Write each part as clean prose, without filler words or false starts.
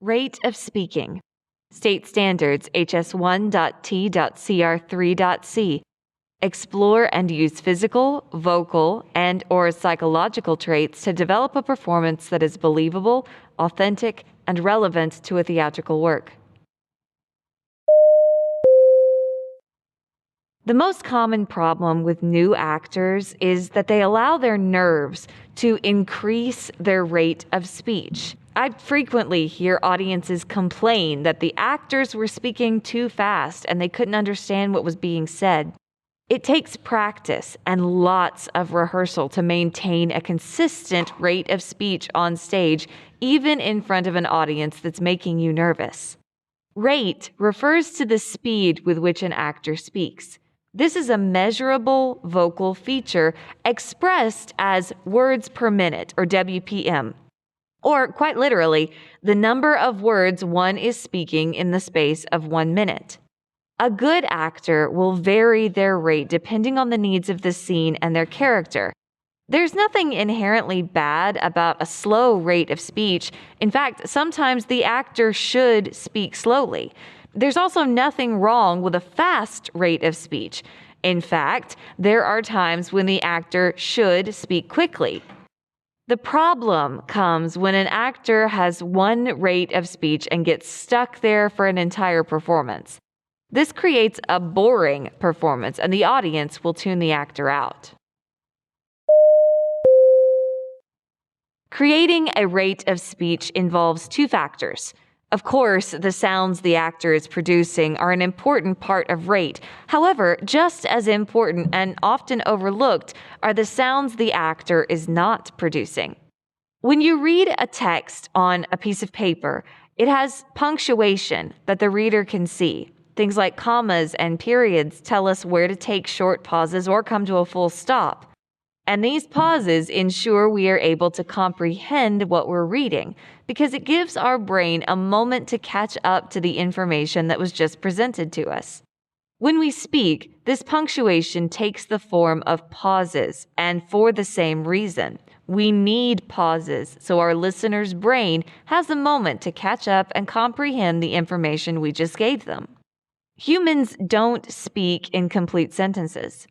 Rate of speaking. State standards HS1.T.CR3.C. Explore and use physical, vocal, and/or psychological traits to develop a performance that is believable, authentic, and relevant to a theatrical work. The most common problem with new actors is that they allow their nerves to increase their rate of speech. I frequently hear audiences complain that the actors were speaking too fast and they couldn't understand what was being said. It takes practice and lots of rehearsal to maintain a consistent rate of speech on stage, even in front of an audience that's making you nervous. Rate refers to the speed with which an actor speaks. This is a measurable vocal feature expressed as words per minute, or WPM, or quite literally, the number of words one is speaking in the space of 1 minute. A good actor will vary their rate depending on the needs of the scene and their character. There's nothing inherently bad about a slow rate of speech. In fact, sometimes the actor should speak slowly. There's also nothing wrong with a fast rate of speech. In fact, there are times when the actor should speak quickly. The problem comes when an actor has one rate of speech and gets stuck there for an entire performance. This creates a boring performance, and the audience will tune the actor out. Creating a rate of speech involves two factors. Of course, the sounds the actor is producing are an important part of rate. However, just as important and often overlooked are the sounds the actor is not producing. When you read a text on a piece of paper, it has punctuation that the reader can see. Things like commas and periods tell us where to take short pauses or come to a full stop. And these pauses ensure we are able to comprehend what we're reading because it gives our brain a moment to catch up to the information that was just presented to us. When we speak, this punctuation takes the form of pauses, and for the same reason. We need pauses so our listener's brain has a moment to catch up and comprehend the information we just gave them. Humans don't speak in complete sentences.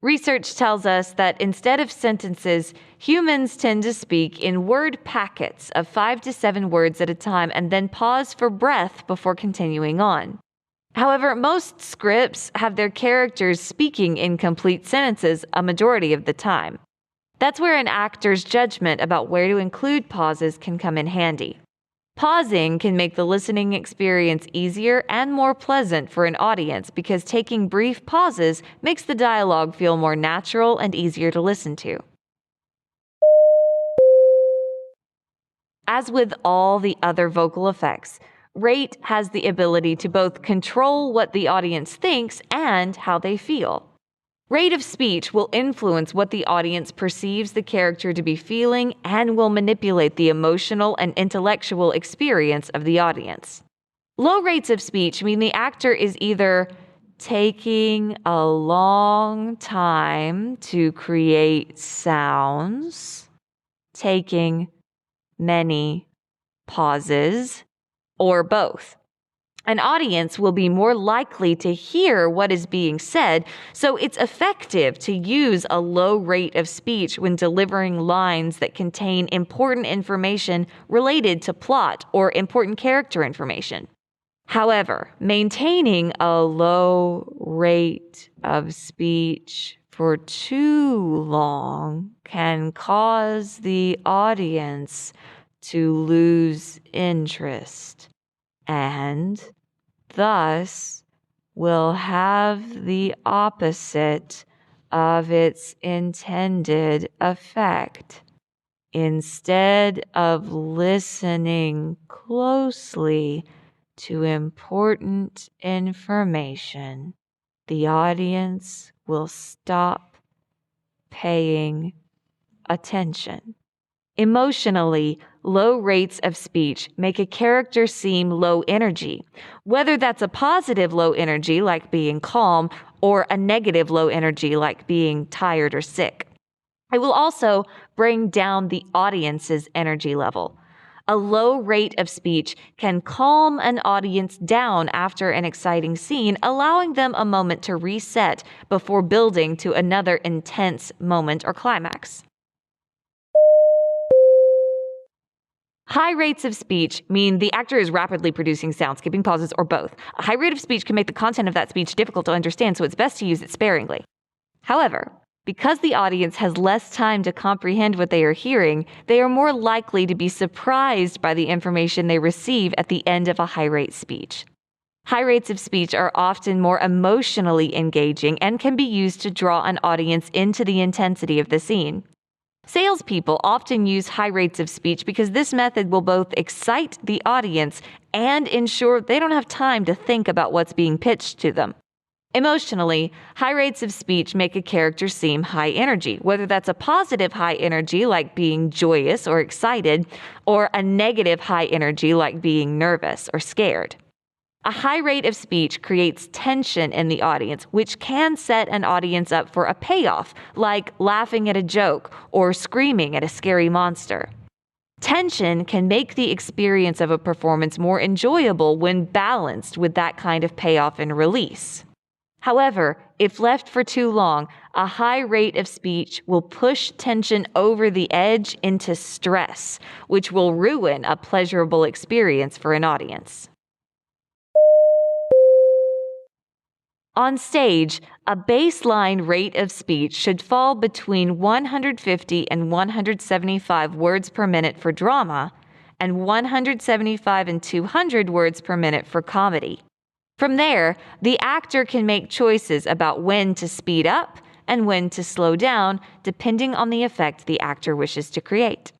Research tells us that instead of sentences, humans tend to speak in word packets of 5 to 7 words at a time and then pause for breath before continuing on. However, most scripts have their characters speaking in complete sentences a majority of the time. That's where an actor's judgment about where to include pauses can come in handy. Pausing can make the listening experience easier and more pleasant for an audience because taking brief pauses makes the dialogue feel more natural and easier to listen to. As with all the other vocal effects, rate has the ability to both control what the audience thinks and how they feel. Rate of speech will influence what the audience perceives the character to be feeling and will manipulate the emotional and intellectual experience of the audience. Low rates of speech mean the actor is either taking a long time to create sounds, taking many pauses, or both. An audience will be more likely to hear what is being said, so it's effective to use a low rate of speech when delivering lines that contain important information related to plot or important character information. However, maintaining a low rate of speech for too long can cause the audience to lose interest and thus will have the opposite of its intended effect. Instead of listening closely to important information, the audience will stop paying attention. Emotionally, low rates of speech make a character seem low energy, whether that's a positive low energy like being calm or a negative low energy like being tired or sick. It will also bring down the audience's energy level. A low rate of speech can calm an audience down after an exciting scene, allowing them a moment to reset before building to another intense moment or climax. High rates of speech mean the actor is rapidly producing sound, skipping pauses, or both. A high rate of speech can make the content of that speech difficult to understand, so it's best to use it sparingly. However, because the audience has less time to comprehend what they are hearing, they are more likely to be surprised by the information they receive at the end of a high-rate speech. High rates of speech are often more emotionally engaging and can be used to draw an audience into the intensity of the scene. Salespeople often use high rates of speech because this method will both excite the audience and ensure they don't have time to think about what's being pitched to them. Emotionally, high rates of speech make a character seem high energy, whether that's a positive high energy like being joyous or excited, or a negative high energy like being nervous or scared. A high rate of speech creates tension in the audience, which can set an audience up for a payoff, like laughing at a joke or screaming at a scary monster. Tension can make the experience of a performance more enjoyable when balanced with that kind of payoff and release. However, if left for too long, a high rate of speech will push tension over the edge into stress, which will ruin a pleasurable experience for an audience. On stage, a baseline rate of speech should fall between 150 and 175 words per minute for drama and 175 and 200 words per minute for comedy. From there, the actor can make choices about when to speed up and when to slow down, depending on the effect the actor wishes to create.